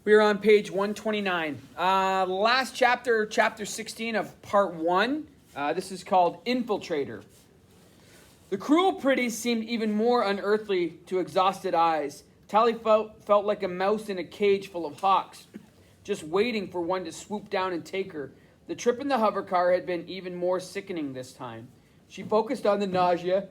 We are on page 129. Last chapter, chapter 16 of part 1. This is called Infiltrator. The cruel pretty seemed even more unearthly to exhausted eyes. Tally felt like a mouse in a cage full of hawks, just waiting for one to swoop down and take her. The trip in the hover car had been even more sickening this time. She focused on the nausea,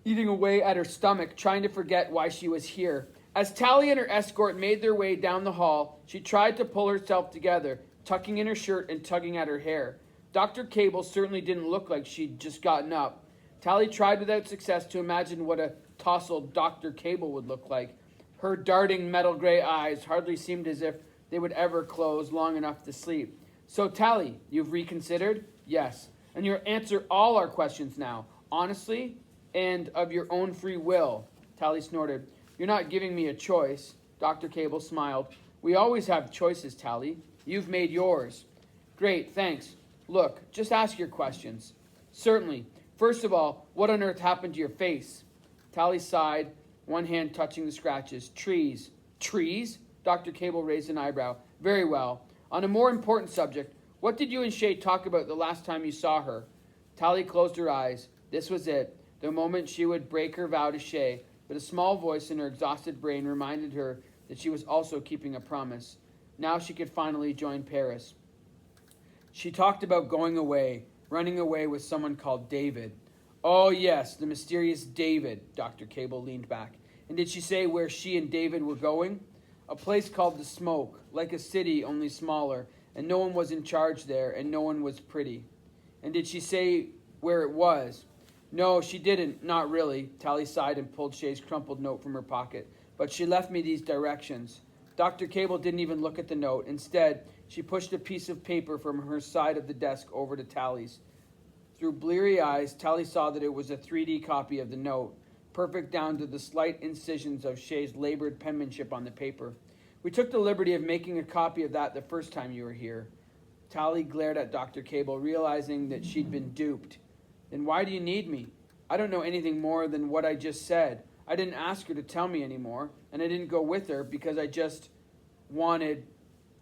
eating away at her stomach, trying to forget why she was here. As Tally and her escort made their way down the hall, she tried to pull herself together, tucking in her shirt and tugging at her hair. Dr. Cable certainly didn't look like she'd just gotten up. Tally tried without success to imagine what a tousled Dr. Cable would look like. Her darting metal gray eyes hardly seemed as if they would ever close long enough to sleep. So, Tally, you've reconsidered? Yes. And you'll answer all our questions now, honestly and of your own free will. Tally snorted. You're not giving me a choice. Dr. Cable smiled. We always have choices, Tally. You've made yours. Great, thanks. Look, just ask your questions. Certainly. First of all, what on earth happened to your face? Tally sighed, one hand touching the scratches. Trees. Trees? Dr. Cable raised an eyebrow. Very well. On a more important subject, what did you and Shay talk about the last time you saw her? Tally closed her eyes. This was it, the moment she would break her vow to Shay, but a small voice in her exhausted brain reminded her that she was also keeping a promise. Now she could finally join Paris. She talked about going away, running away with someone called David. Oh yes, the mysterious David, Dr. Cable leaned back. And did she say where she and David were going? A place called the Smoke, like a city, only smaller, and no one was in charge there, and no one was pretty. And did she say where it was? No, she didn't, not really. Tally sighed and pulled Shay's crumpled note from her pocket. But she left me these directions. Dr. Cable didn't even look at the note. Instead, she pushed a piece of paper from her side of the desk over to Tally's. Through bleary eyes, Tally saw that it was a 3D copy of the note, perfect down to the slight incisions of Shay's labored penmanship on the paper. We took the liberty of making a copy of that the first time you were here. Tally glared at Dr. Cable, realizing that she'd been duped. Then why do you need me? I don't know anything more than what I just said. I didn't ask her to tell me anymore, and I didn't go with her because I just wanted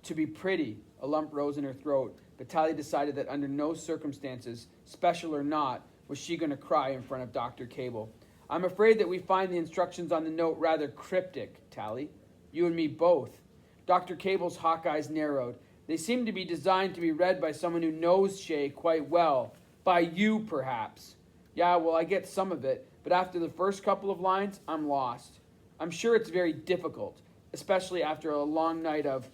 to be pretty. A lump rose in her throat, but Tally decided that under no circumstances, special or not, was she going to cry in front of Dr. Cable. I'm afraid that we find the instructions on the note rather cryptic, Tally. You and me both. Dr. Cable's hawk eyes narrowed. They seemed to be designed to be read by someone who knows Shay quite well. By you, perhaps. Yeah, well, I get some of it, but after the first couple of lines, I'm lost. I'm sure it's very difficult, especially after a long night of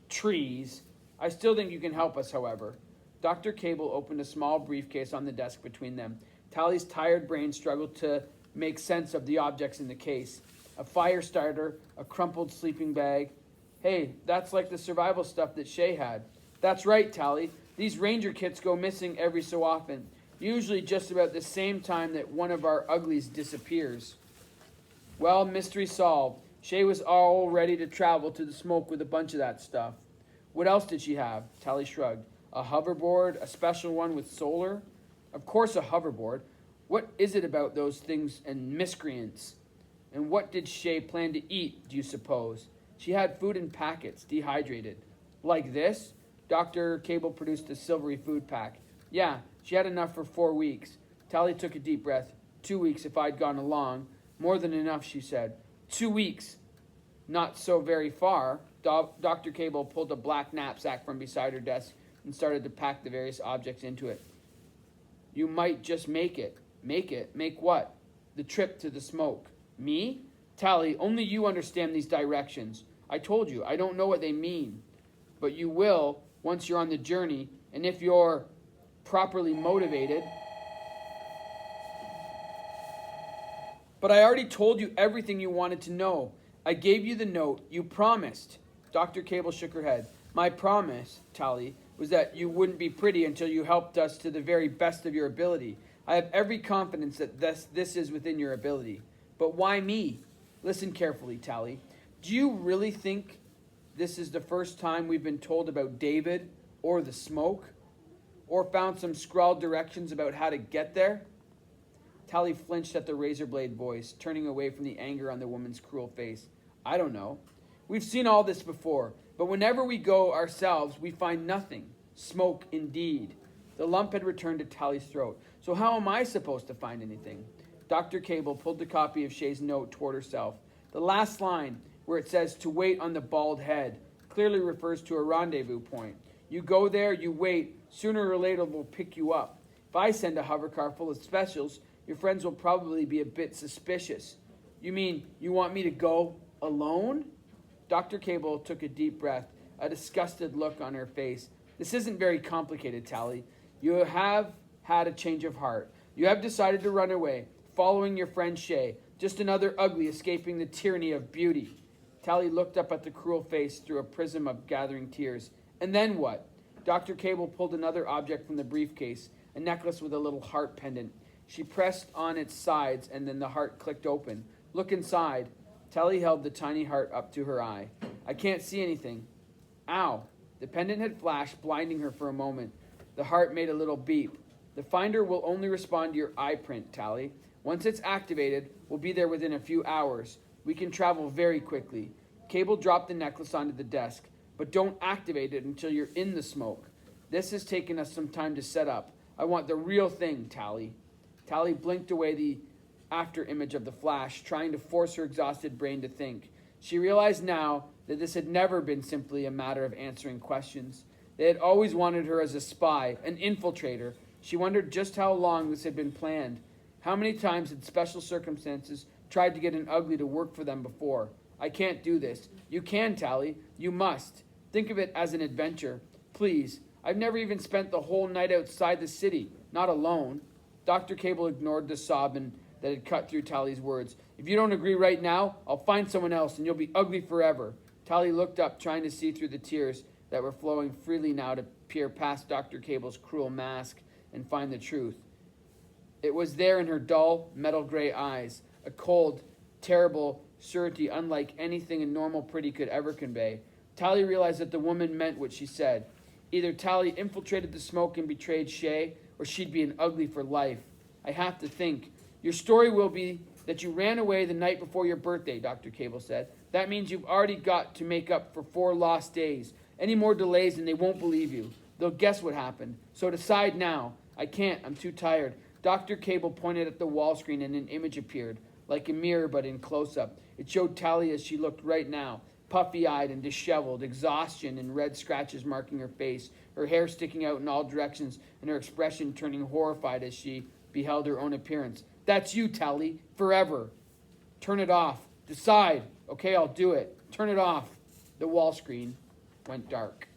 trees. I still think you can help us, however. Dr. Cable opened a small briefcase on the desk between them. Tally's tired brain struggled to make sense of the objects in the case. A fire starter, a crumpled sleeping bag. Hey, that's like the survival stuff that Shay had. That's right, Tally. These ranger kits go missing every so often, usually just about the same time that one of our uglies disappears. Well, mystery solved. Shay was all ready to travel to the Smoke with a bunch of that stuff. What else did she have? Tally shrugged. A hoverboard, a special one with solar? Of course a hoverboard. What is it about those things and miscreants? And what did Shay plan to eat, do you suppose? She had food in packets, dehydrated. Like this? Dr. Cable produced a silvery food pack. Yeah, she had enough for 4 weeks. Tally took a deep breath. 2 weeks if I'd gone along. More than enough, she said. 2 weeks. Not so very far. Dr. Cable pulled a black knapsack from beside her desk and started to pack the various objects into it. You might just make it. Make it? Make what? The trip to the Smoke. Me? Tally, only you understand these directions. I told you, I don't know what they mean. But you will once you're on the journey, and if you're properly motivated. But I already told you everything you wanted to know. I gave you the note. You promised. Dr. Cable shook her head. My promise, Tally, was that you wouldn't be pretty until you helped us to the very best of your ability. I have every confidence that this is within your ability. But why me? Listen carefully, Tally. Do you really think this is the first time we've been told about David or the Smoke? Or found some scrawled directions about how to get there? Tally flinched at the razor blade voice, turning away from the anger on the woman's cruel face. I don't know. We've seen all this before, but whenever we go ourselves, we find nothing. Smoke indeed. The lump had returned to Tally's throat. So how am I supposed to find anything? Dr. Cable pulled the copy of Shay's note toward herself. The last line, where it says to wait on the bald head, clearly refers to a rendezvous point. You go there, you wait. Sooner or later we'll pick you up. If I send a hovercar full of specials, your friends will probably be a bit suspicious. You mean you want me to go alone? Dr. Cable took a deep breath, a disgusted look on her face. This isn't very complicated, Tally. You have had a change of heart. You have decided to run away, following your friend Shay. Just another ugly escaping the tyranny of beauty. Tally looked up at the cruel face through a prism of gathering tears. And then what? Dr. Cable pulled another object from the briefcase, a necklace with a little heart pendant. She pressed on its sides, and then the heart clicked open. Look inside. Tally held the tiny heart up to her eye. I can't see anything. Ow. The pendant had flashed, blinding her for a moment. The heart made a little beep. The finder will only respond to your eye print, Tally. Once it's activated, we'll be there within a few hours. We can travel very quickly. Cable dropped the necklace onto the desk, but don't activate it until you're in the smoke. This has taken us some time to set up. I want the real thing, Tally. Tally blinked away the after image of the flash, trying to force her exhausted brain to think. She realized now that this had never been simply a matter of answering questions. They had always wanted her as a spy, an infiltrator. She wondered just how long this had been planned. How many times had special circumstances tried to get an ugly to work for them before? I can't do this. You can, Tally. You must. Think of it as an adventure. Please. I've never even spent the whole night outside the city, not alone. Dr. Cable ignored the sob that had cut through Tally's words. If you don't agree right now, I'll find someone else and you'll be ugly forever. Tally looked up, trying to see through the tears that were flowing freely now to peer past Dr. Cable's cruel mask and find the truth. It was there in her dull, metal gray eyes, a cold, terrible surety unlike anything a normal pretty could ever convey. Tally realized that the woman meant what she said. Either Tally infiltrated the smoke and betrayed Shay, or she'd be an ugly for life. I have to think. Your story will be that you ran away the night before your birthday, Dr. Cable said. That means you've already got to make up for 4 lost days. Any more delays and they won't believe you. They'll guess what happened. So decide now. I can't. I'm too tired. Dr. Cable pointed at the wall screen and an image appeared, like a mirror but in close-up. It showed Tally as she looked right now, puffy-eyed and disheveled, exhaustion and red scratches marking her face, her hair sticking out in all directions, and her expression turning horrified as she beheld her own appearance. That's you, Tally, forever. Turn it off. Decide. Okay, I'll do it. Turn it off. The wall screen went dark.